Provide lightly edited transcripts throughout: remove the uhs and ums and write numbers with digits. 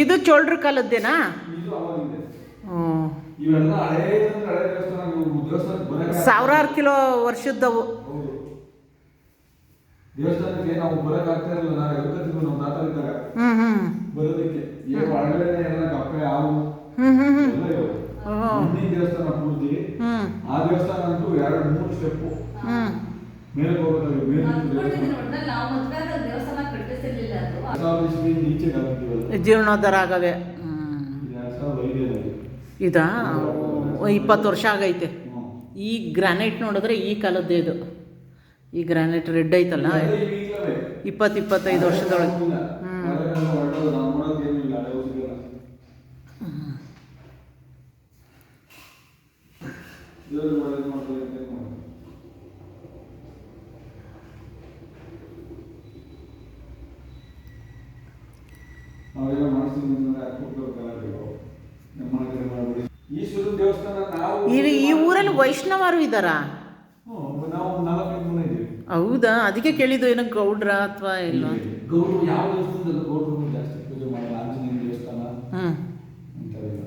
ಇದು ಚೋಳ್ರ ಕಾಲದ್ದೇನಾ? ಇದು ಅವಾಗಿಂದೆ. ಹ್ಞೂ. ಇವೆಲ್ಲ ಹಳೇ ದೇವಸ್ಥಾನ. ದೇವಸ್ಥಾನಕ್ಕೆ ಬರಕ್ಕೆ ಸಾವಿರಾರು ಕಿಲೋ ವರ್ಷದ್ದವು. ಹೌದು. ದೇವಸ್ಥಾನಕ್ಕೆ ನಾವು ಬರಕ್ ಆಗ್ತಾ ಇರಲಿಲ್ಲ. ನಾವು ಎಲ್ಕತ್ತಿದ್ವಿ ನಮ್ಮ ತಾತ ಇದ್ದಾಗ ಬರೋದಕ್ಕೆ. ಈಗ ಒಳಗಡೆ ಎಲ್ಲ ಕಪ್ಪೆ ಹಾವು ಎಲ್ಲ ಇರೋದು. ದೇವಸ್ಥಾನ ಪೂರ್ತಿ. ಆ ದೇವಸ್ಥಾನ ಅಂತೂ 2-3 ಸ್ಟೆಪ್ ಮೇಲೆ ಹೋಗೋದು. ಜೀರ್ಣೋದ್ಧಾರ ಆಗವೆ. ಇದಾ 20 ವರ್ಷ ಆಗೈತೆ. ಈ ಗ್ರಾನೈಟ್ ನೋಡಿದ್ರೆ ಈ ಕಾಲದ್ದೇ ಇದು. ಈ ಗ್ರಾನೈಟ್ ರೆಡ್ ಐತಲ್ಲ, 20-25 ವರ್ಷದೊಳಗೆ. ಈ ಊರಲ್ಲಿ ವೈಷ್ಣವರು ಇದ್ದಾರಾ? ಹೌದಾ? ಅದಕ್ಕೆ ಕೇಳಿದ್ದು, ಏನೋ ಗೌಡ್ರ ಅಥವಾ ಇಲ್ಲ. ಗೌಡ್ರು ಯಾವ ದೇವಸ್ಥಾನದಲ್ಲೂ ಗೌಡ್ರು ಜಾಸ್ತಿ ಪೂಜೆ ಮಾಡಲ್ಲ. ಆಂಜನೇಯ ದೇವಸ್ಥಾನ ಅಂತಾರೆಲ್ಲ.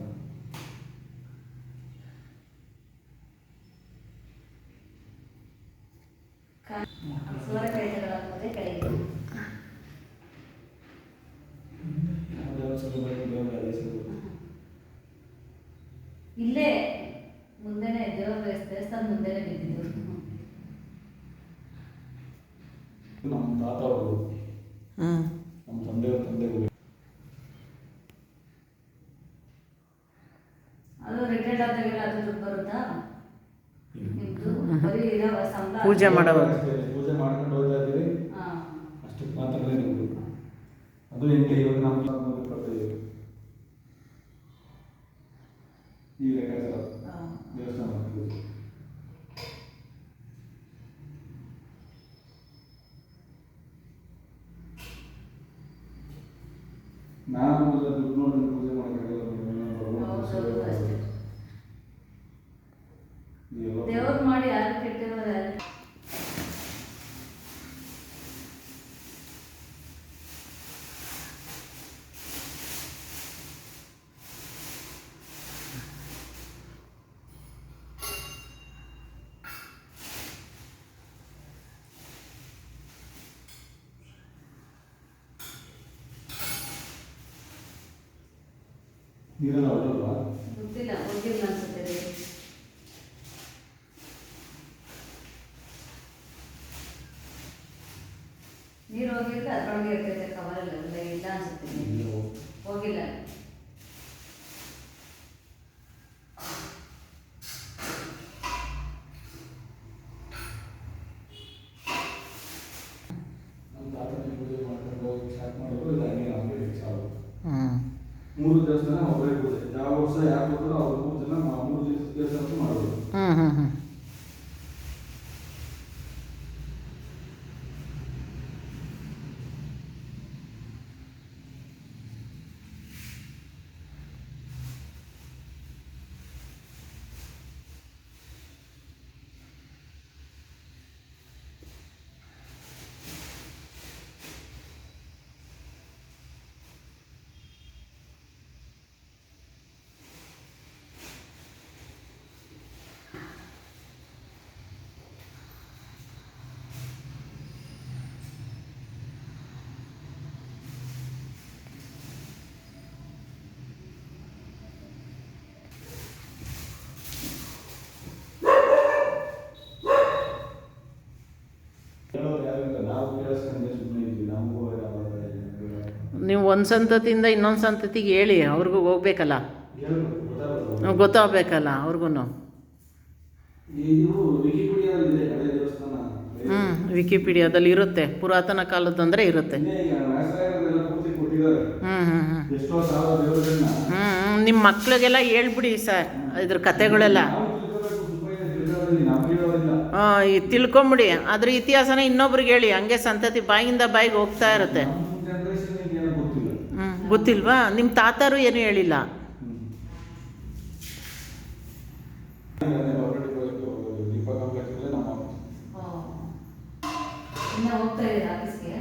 ಇಲ್ಲೇ ಮುಂದೆನೆ ದೇವಸ್ಥಾನ ಮುಂದೆನೆ ಬಿದ್ದಿದ್ದು. ನಮ್ಮ ತಾತ ಅವರು, ನಮ್ಮ ತಂದೆಗಳು. ಅದು ರಿಟೈರ್ಡ್ ಆದಾಗೆಲ್ಲ ಅದು ದುಡ್ಡು ಬರುತ್ತಾ ನಿಮ್ದು? ಬರೀ ಸಂಬಳ ಪೂಜೆ ಮಾಡುವಾಗ ಪೂಜೆ ಮಾಡ್ಕೊಂಡು ಹೋಗ್ತಾ ಇದ್ದೀವಿ. ಅಷ್ಟಕ್ಕೆ ಮಾತ್ರನೇ ನಿಮ್ದು. ಅದು ಹೆಂಗೆ ಇವಾಗ ನಮ್ಮ 125 ಈ ಲೆಕ್ಕಾಚಾರ ದೇವಸ್ಥಾನ. ನಾನು ದುಡ್ಡು ನೋಡಿ ಪೂಜೆ ಮಾಡೋಕ್ಕಾಗಲ್ಲ. ದೇವ್ರು ಮಾಡಿ ಯಾರು ಕೆಟ್ಟಿರೋರು ಯಾರು? ನೀರೆಲ್ಲ ಹೊರಡಲ್ವಾ? ಗೊತ್ತಿಲ್ಲ, ಹೋಗಿಲ್ಲ ಅನ್ಸುತ್ತೆ. ನೀರು ಹೋಗಿಲ್ಲ, ಅದರೊಳಗೆ ಇರ್ತೈತೆ ಕವರಲ್ಲಿ. ಇಲ್ಲ ಅನ್ಸುತ್ತೆ, ಹೋಗಿಲ್ಲ. ನಮ್ಮ ತಾತನ ಪೂಜೆ ಮಾಡ್ಕೊಂಡು ಹೋಗಿ ಸ್ಟಾರ್ಟ್ ಮಾಡೋದು ಇದಾಗಿ ನಮಗೆ 3 ದೇವಸ್ಥಾನ ಒಬ್ಬರೇ ಪೂಜೆ. ಯಾವ ವರ್ಷ ಯಾರು ಬರ್ತಾರೋ ಅವ್ರ 3 ಜನ 3 ದೇವಸ್ಥಾನ ಮಾಡೋದು. ನೀವು ಒಂದು ಸಂತತಿಯಿಂದ ಇನ್ನೊಂದು ಸಂತತಿಗೆ ಹೇಳಿ, ಅವ್ರಿಗೂ ಹೋಗ್ಬೇಕಲ್ಲ, ಗೊತ್ತಾಗಬೇಕಲ್ಲ ಅವ್ರಿಗೂ. ವಿಕಿಪೀಡಿಯಾದಲ್ಲಿ ಇರುತ್ತೆ, ಪುರಾತನ ಕಾಲದಂದರೆ ಇರುತ್ತೆ. ನಿಮ್ಮ ಮಕ್ಳಿಗೆಲ್ಲ ಹೇಳ್ಬಿಡಿ ಸರ್ ಇದ್ರ ಕತೆಗಳೆಲ್ಲ. ತಿಳ್ಕೊಂಬಿಡಿ, ಅದ್ರ ಇತಿಹಾಸನ ಇನ್ನೊಬ್ರಿಗೆ ಹೇಳಿ, ಹಂಗೆ ಸಂತತಿ ಬಾಯಿಂದ ಬಾಯಿಗೆ ಹೋಗ್ತಾ ಇರುತ್ತೆ. ಗೊತ್ತಿಲ್ವಾ? ನಿಮ್ಮ ತಾತರು ಏನು ಹೇಳಿಲ್ಲ. ಹೋಗ್ತಾ ಇದ್ದೀರಾ ಆಫೀಸ್ಗೆ?